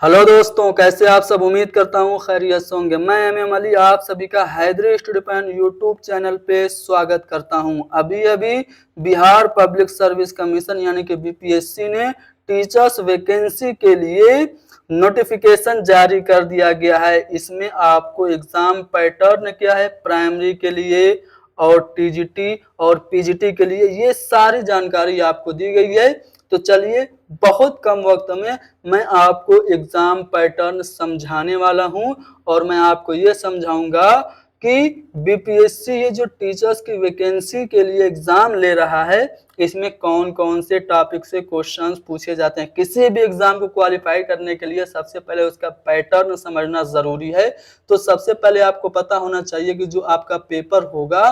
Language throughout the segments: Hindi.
हेलो दोस्तों, कैसे आप सब। उम्मीद करता हूँ खैरियत से होंगे। मैं एम अली आप सभी का Haidri study point YouTube channel पे स्वागत करता हूँ। अभी अभी बिहार पब्लिक सर्विस कमीशन यानी कि बीपीएससी ने टीचर्स वैकेंसी के लिए नोटिफिकेशन जारी कर दिया गया है। इसमें आपको एग्जाम पैटर्न क्या है प्राइमरी के लिए और टीजीटी और पीजीटी के लिए, ये सारी जानकारी आपको दी गई है। तो चलिए, बहुत कम वक्त में मैं आपको एग्जाम पैटर्न समझाने वाला हूं और मैं आपको ये समझाऊंगा कि बीपीएससी ये जो टीचर्स की वैकेंसी के लिए एग्जाम ले रहा है, इसमें कौन कौन से टॉपिक से क्वेश्चंस पूछे जाते हैं। किसी भी एग्जाम को क्वालिफाई करने के लिए सबसे पहले उसका पैटर्न समझना जरूरी है। तो सबसे पहले आपको पता होना चाहिए कि जो आपका पेपर होगा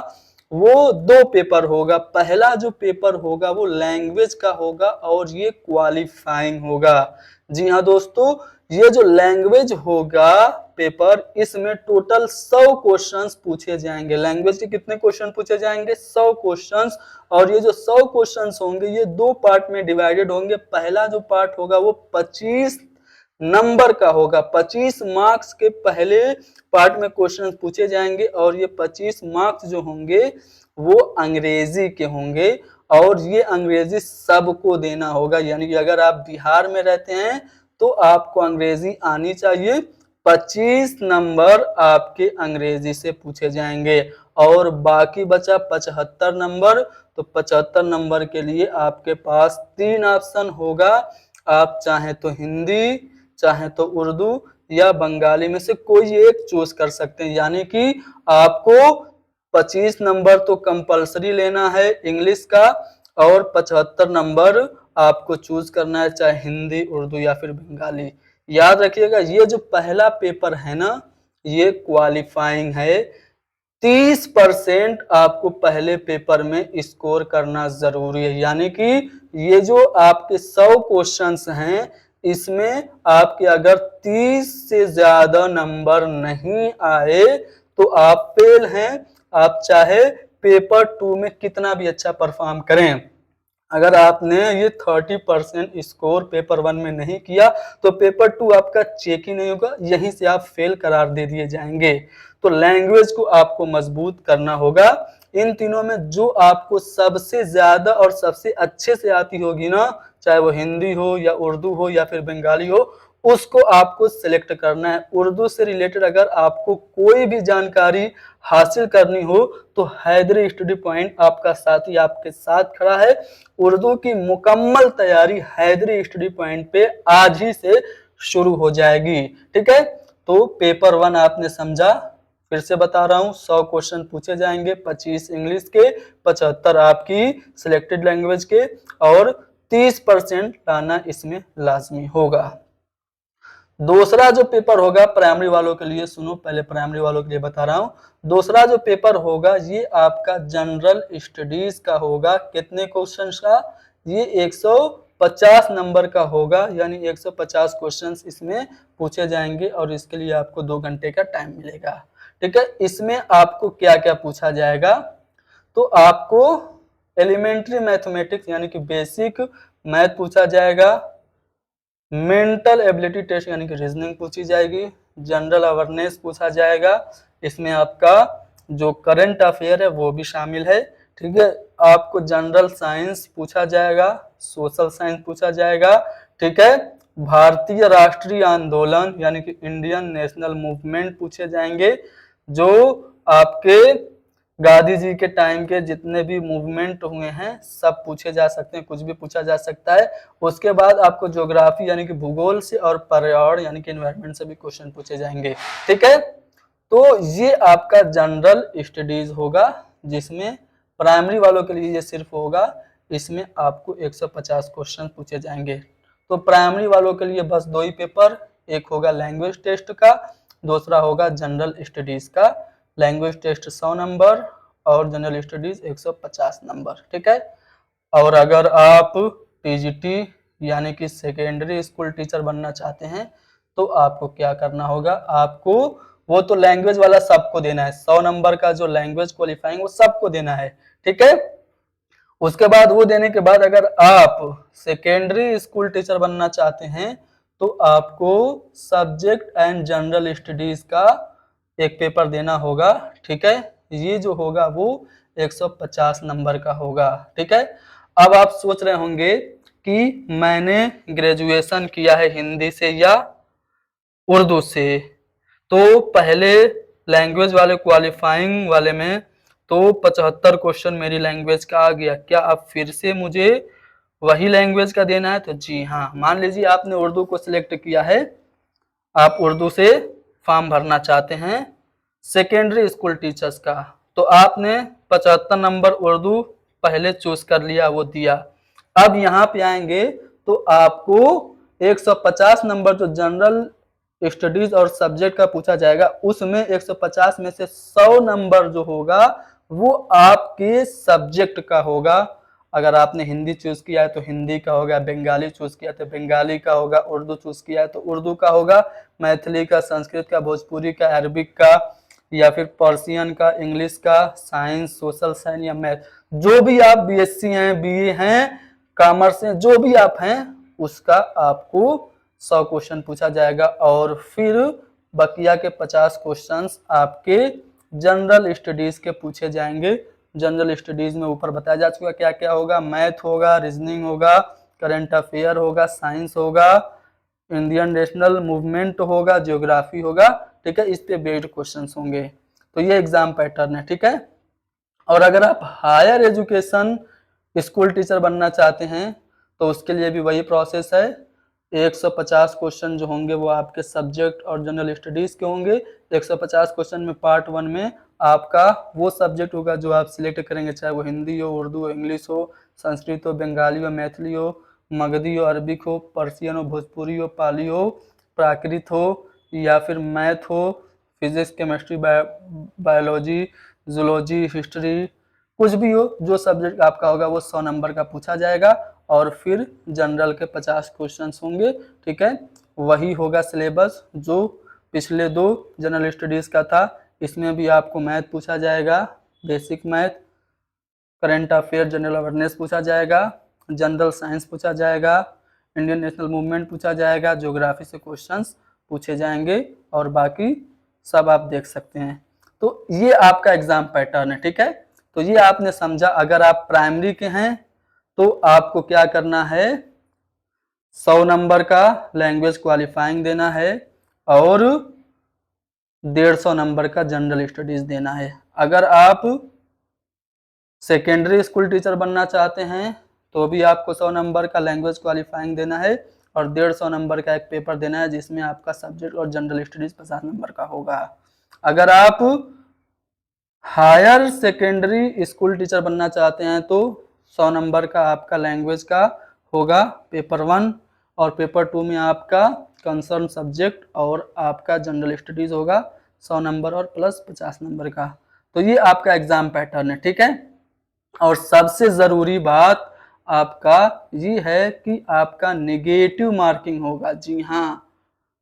वो दो पेपर होगा। पहला जो पेपर होगा वो लैंग्वेज का होगा और ये क्वालिफाइंग होगा। जी हाँ दोस्तों, ये जो लैंग्वेज होगा पेपर, इसमें टोटल 100 क्वेश्चंस पूछे जाएंगे। लैंग्वेज के कितने क्वेश्चन पूछे जाएंगे? 100 क्वेश्चंस। और ये जो 100 क्वेश्चंस होंगे ये दो पार्ट में डिवाइडेड होंगे। पहला जो पार्ट होगा वो 25 नंबर का होगा। 25 मार्क्स के पहले पार्ट में क्वेश्चन पूछे जाएंगे और ये 25 मार्क्स जो होंगे वो अंग्रेजी के होंगे और ये अंग्रेजी सबको देना होगा। यानी कि अगर आप बिहार में रहते हैं तो आपको अंग्रेजी आनी चाहिए। 25 नंबर आपके अंग्रेजी से पूछे जाएंगे और बाकी बचा 75 नंबर। तो 75 नंबर के लिए आपके पास 3 ऑप्शन होगा। आप चाहे तो हिंदी, चाहे तो उर्दू या बंगाली में से कोई एक चूज कर सकते हैं। यानी कि आपको 25 नंबर तो कंपलसरी लेना है इंग्लिश का और 75 नंबर आपको चूज करना है, चाहे हिंदी, उर्दू या फिर बंगाली। याद रखिएगा, ये जो पहला पेपर है ना, ये क्वालिफाइंग है। 30% आपको पहले पेपर में स्कोर करना जरूरी है। यानी कि ये जो आपके 100 क्वेश्चंस हैं, इसमें आपके अगर 30 से ज्यादा नंबर नहीं आए तो आप फेल हैं। आप चाहे पेपर 2 में कितना भी अच्छा परफॉर्म करें, अगर आपने ये 30% स्कोर पेपर 1 में नहीं किया तो पेपर 2 आपका चेक ही नहीं होगा, यहीं से आप फेल करार दे दिए जाएंगे। तो लैंग्वेज को आपको मजबूत करना होगा। इन तीनों में जो आपको सबसे ज्यादा और सबसे अच्छे से आती होगी ना, चाहे वो हिंदी हो या उर्दू हो या फिर बंगाली हो, उसको आपको सिलेक्ट करना है। उर्दू से रिलेटेड अगर आपको कोई भी जानकारी हासिल करनी हो तो हैदरी स्टडी पॉइंट आपका साथी आपके साथ खड़ा है। उर्दू की मुकम्मल तैयारी हैदरी स्टडी पॉइंट पे आज ही से शुरू हो जाएगी। ठीक है, तो पेपर 1 आपने समझा। फिर से बता रहा हूं, 100 क्वेश्चन पूछे जाएंगे, 25 इंग्लिश के, 75 आपकी सिलेक्टेड लैंग्वेज के और 30% लाना इसमें लाजमी होगा। दूसरा जो पेपर होगा प्राइमरी वालों के लिए, सुनो पहले प्राइमरी वालों के लिए बता रहा हूं। दूसरा जो पेपर होगा ये आपका जनरल स्टडीज का होगा। कितने क्वेश्चन का? ये 150 नंबर का होगा। यानी 150 क्वेश्चंस इसमें पूछे जाएंगे और इसके लिए आपको 2 घंटे का टाइम मिलेगा। ठीक है, इसमें आपको क्या क्या पूछा जाएगा? तो आपको एलिमेंट्री मैथमेटिक्स यानी कि बेसिक मैथ पूछा जाएगा, मेंटल एबिलिटी टेस्ट यानी कि रीजनिंग पूछी जाएगी, जनरल अवेयरनेस पूछा जाएगा, इसमें आपका जो करंट अफेयर है वो भी शामिल है। ठीक है, आपको जनरल साइंस पूछा जाएगा, सोशल साइंस पूछा जाएगा। ठीक है, भारतीय राष्ट्रीय आंदोलन यानी कि इंडियन नेशनल मूवमेंट पूछे जाएंगे। जो आपके गांधी जी के टाइम के जितने भी मूवमेंट हुए हैं सब पूछे जा सकते हैं, कुछ भी पूछा जा सकता है। उसके बाद आपको ज्योग्राफी यानी कि भूगोल से और पर्यावरण यानी कि एनवायरनमेंट से भी क्वेश्चन पूछे जाएंगे। ठीक है, तो ये आपका जनरल स्टडीज होगा, जिसमें प्राइमरी वालों के लिए ये सिर्फ होगा। इसमें आपको 150 क्वेश्चन पूछे जाएंगे। तो प्राइमरी वालों के लिए बस 2 ही पेपर, एक होगा लैंग्वेज टेस्ट का, दूसरा होगा जनरल स्टडीज का। लैंग्वेज टेस्ट 100 नंबर और जनरल स्टडीज 150 नंबर। ठीक है, और अगर आप टीजीटी यानी कि सेकेंडरी स्कूल टीचर बनना चाहते हैं तो आपको क्या करना होगा? आपको वो तो लैंग्वेज वाला सबको देना है, 100 नंबर का जो लैंग्वेज क्वालिफाइंग वो सबको देना है। ठीक है, उसके बाद वो देने के बाद अगर आप सेकेंडरी स्कूल टीचर बनना चाहते हैं तो आपको सब्जेक्ट एंड जनरल स्टडीज का एक पेपर देना होगा, ठीक है। ये जो होगा वो 150 नंबर का होगा, ठीक है। अब आप सोच रहे होंगे कि मैंने ग्रेजुएशन किया है हिंदी से या उर्दू से, तो पहले लैंग्वेज वाले क्वालिफाइंग वाले में तो 75 क्वेश्चन मेरी लैंग्वेज का आ गया, क्या अब फिर से मुझे वही लैंग्वेज का देना है? तो जी हाँ, मान लीजिए आपने उर्दू को सिलेक्ट किया है, आप उर्दू से फॉर्म भरना चाहते हैं सेकेंडरी स्कूल टीचर्स का, तो आपने 75 नंबर उर्दू पहले चूज कर लिया, वो दिया। अब यहाँ पे आएंगे तो आपको 150 नंबर जो जनरल स्टडीज और सब्जेक्ट का पूछा जाएगा, उसमें 150 में से 100 नंबर जो होगा वो आपके सब्जेक्ट का होगा। अगर आपने हिंदी चूज किया है तो हिंदी का होगा, बंगाली चूज किया तो बंगाली का होगा, उर्दू चूज किया है तो उर्दू का होगा, मैथिली का, संस्कृत का, भोजपुरी का, अरबिक का, या फिर पर्शियन का, इंग्लिश का, साइंस, सोशल साइंस या मैथ, जो भी आप बीएससी हैं, बीए हैं, कॉमर्स हैं, जो भी आप हैं, उसका आपको 100 क्वेश्चन पूछा जाएगा। और फिर बकिया के 50 क्वेश्चंस आपके जनरल स्टडीज के पूछे जाएंगे। जनरल स्टडीज में ऊपर बताया जा चुका क्या क्या होगा, मैथ होगा, रीजनिंग होगा, करंट अफेयर होगा, साइंस होगा, इंडियन नेशनल मूवमेंट होगा, ज्योग्राफी होगा, ठीक है। इस पे बेस्ड क्वेश्चंस होंगे। तो ये एग्जाम पैटर्न है, ठीक है। और अगर आप हायर एजुकेशन स्कूल टीचर बनना चाहते हैं तो उसके लिए भी वही प्रोसेस है। 150 क्वेश्चन जो होंगे वो आपके सब्जेक्ट और जनरल स्टडीज के होंगे। 150 क्वेश्चन में पार्ट 1 में आपका वो सब्जेक्ट होगा जो आप सिलेक्ट करेंगे, चाहे वो हिंदी हो, उर्दू हो, इंग्लिश हो, संस्कृत हो, बंगाली हो, मैथिली हो, मगधी हो, अरबिक हो, पर्शियन हो, भोजपुरी हो, पाली हो, प्राकृत हो, या फिर मैथ हो, physics, chemistry, biology, zoology, history, कुछ भी हो, जो सब्जेक्ट आपका होगा वो 100 नंबर का पूछा जाएगा। और फिर जनरल के 50 क्वेश्चंस होंगे, ठीक है। वही होगा सिलेबस जो पिछले 2 जनरल स्टडीज का था। इसमें भी आपको मैथ पूछा जाएगा, basic math, current affair, general awareness पूछा जाएगा, जनरल साइंस पूछा जाएगा, इंडियन नेशनल मूवमेंट पूछा जाएगा, ज्योग्राफी से क्वेश्चंस पूछे जाएंगे, और बाकी सब आप देख सकते हैं। तो ये आपका एग्जाम पैटर्न है, ठीक है। तो ये आपने समझा। अगर आप प्राइमरी के हैं तो आपको क्या करना है, 100 नंबर का लैंग्वेज क्वालिफाइंग देना है और 150 नंबर का जनरल स्टडीज देना है। अगर आप सेकेंडरी स्कूल टीचर बनना चाहते हैं तो भी आपको 100 नंबर का लैंग्वेज क्वालिफाइंग देना है और 150 नंबर का एक पेपर देना है जिसमें आपका सब्जेक्ट और जनरल स्टडीज 50 नंबर का होगा। अगर आप हायर सेकेंडरी स्कूल टीचर बनना चाहते हैं तो 100 नंबर का आपका लैंग्वेज का होगा पेपर 1, और पेपर 2 में आपका कंसर्न सब्जेक्ट और आपका जनरल स्टडीज होगा 100 नंबर और प्लस 50 नंबर का। तो ये आपका एग्जाम पैटर्न है, ठीक है। और सबसे जरूरी बात आपका ये है कि आपका नेगेटिव मार्किंग होगा। जी हाँ,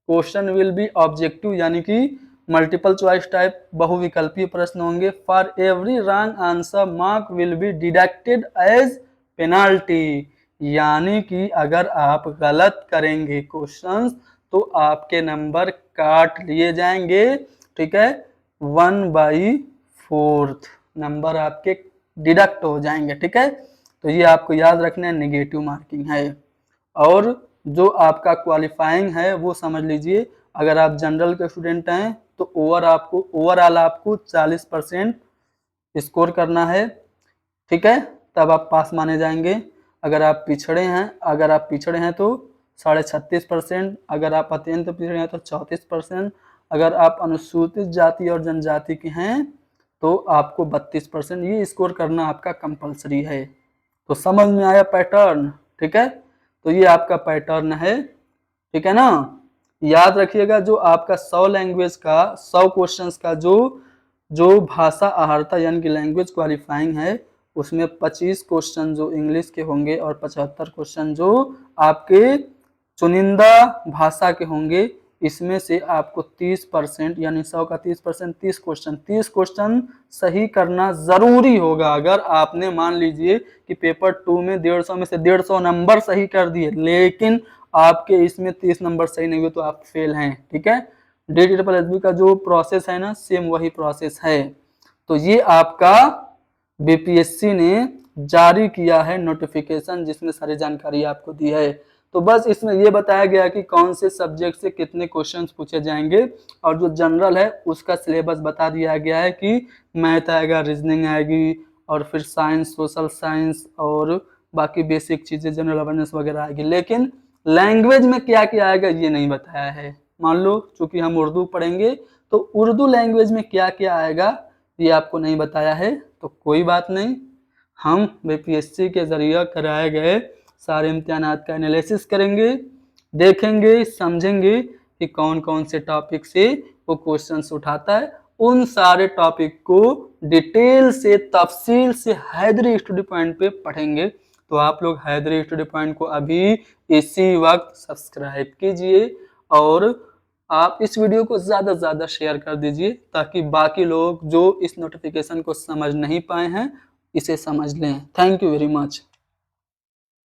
क्वेश्चन विल बी ऑब्जेक्टिव, यानी कि मल्टीपल चॉइस टाइप बहुविकल्पीय प्रश्न होंगे। For every wrong answer mark will be deducted as penalty, यानी कि अगर आप गलत करेंगे क्वेश्चंस तो आपके नंबर काट लिए जाएंगे, ठीक है। 1/4 नंबर आपके डिडक्ट हो जाएंगे, ठीक है। तो ये आपको याद रखना है, नेगेटिव मार्किंग है। और जो आपका क्वालिफाइंग है वो समझ लीजिए, अगर आप जनरल के स्टूडेंट हैं तो ओवरऑल आपको 40% स्कोर करना है, ठीक है, तब आप पास माने जाएंगे। अगर आप पिछड़े हैं तो 36.5%, अगर आप अत्यंत पिछड़े हैं तो 34%, अगर आप अनुसूचित जाति और जनजाति के हैं तो आपको 32%। ये स्कोर करना आपका कंपलसरी है। तो समझ में आया पैटर्न, ठीक है। तो ये आपका पैटर्न है, ठीक है ना। याद रखिएगा, जो आपका 100 लैंग्वेज का 100 क्वेश्चंस का जो भाषा आहारता यानी कि लैंग्वेज क्वालिफाइंग है, उसमें 25 क्वेश्चन जो इंग्लिश के होंगे और 75 क्वेश्चन जो आपके चुनिंदा भाषा के होंगे। इसमें से आपको 30% यानी 100 का 30%, 30 क्वेश्चन सही करना जरूरी होगा। अगर आपने मान लीजिए कि पेपर 2 में 150 में से 150 नंबर सही कर दिए, लेकिन आपके इसमें 30 नंबर सही नहीं हुए तो आप फेल हैं, ठीक है। DSSB का जो प्रोसेस है ना, सेम वही प्रोसेस है। तो ये आपका बीपीएससी ने जारी किया है नोटिफिकेशन, जिसमें सारी जानकारी आपको दी है। तो बस इसमें ये बताया गया कि कौन से सब्जेक्ट से कितने क्वेश्चंस पूछे जाएंगे, और जो जनरल है उसका सिलेबस बता दिया गया है कि मैथ आएगा, रीजनिंग आएगी, और फिर साइंस, सोशल साइंस, और बाकी बेसिक चीजें जनरल अवेयरनेस वगैरह आएगी। लेकिन लैंग्वेज में क्या क्या आएगा ये नहीं बताया है। मान लो चूंकि हम उर्दू पढ़ेंगे तो उर्दू लैंग्वेज में क्या क्या आएगा ये आपको नहीं बताया है। तो कोई बात नहीं, हम बीपीएससी के जरिए कराए गए सारे इम्तिहानात का एनालिसिस करेंगे, देखेंगे, समझेंगे कि कौन कौन से टॉपिक से वो क्वेश्चंस उठाता है। उन सारे टॉपिक को डिटेल से, तफसील से हैदरी स्टडी पॉइंट पे पढ़ेंगे। तो आप लोग हैदरी स्टडी पॉइंट को अभी इसी वक्त सब्सक्राइब कीजिए, और आप इस वीडियो को ज़्यादा से ज़्यादा शेयर कर दीजिए, ताकि बाकी लोग जो इस नोटिफिकेशन को समझ नहीं पाए हैं इसे समझ लें। Thank you very much.